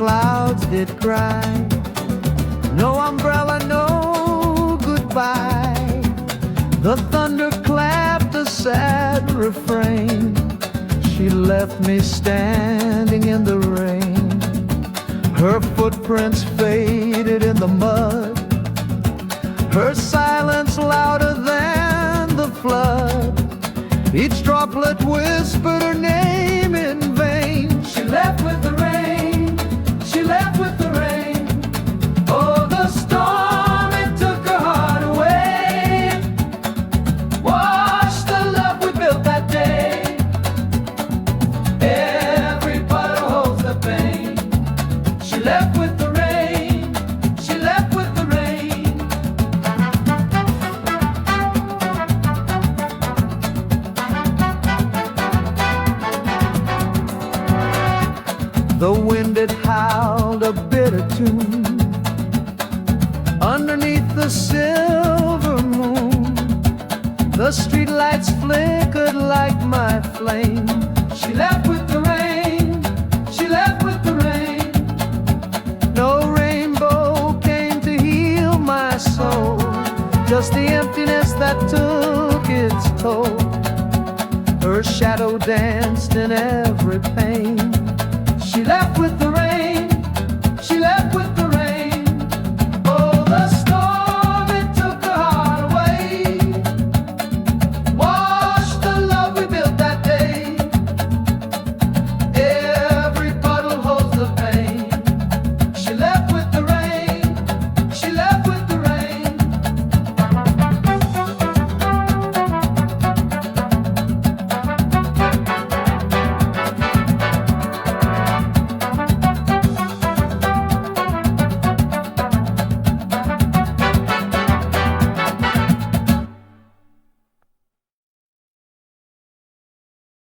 clouds did cry. No umbrella, no goodbye. The thunder clapped a sad refrain. She left me standing in the rain. Her footprints faded in the mud, her silence louder than the flood. Each droplet whispered her name in vain. She left with the rain, she left with the rain. Oh, the storm, it took her heart away. Washed the love we built that day. Every puddle holds the pain. She left with the rain, she left with the rain. The wind had howled a bitter tune underneath the silver moon. The streetlights flickered like my flame. She left with the rain, she left with the rain. No rainbow came to heal my soul, just the emptiness that took its toll. Her shadow danced in every pane. She left with the rain.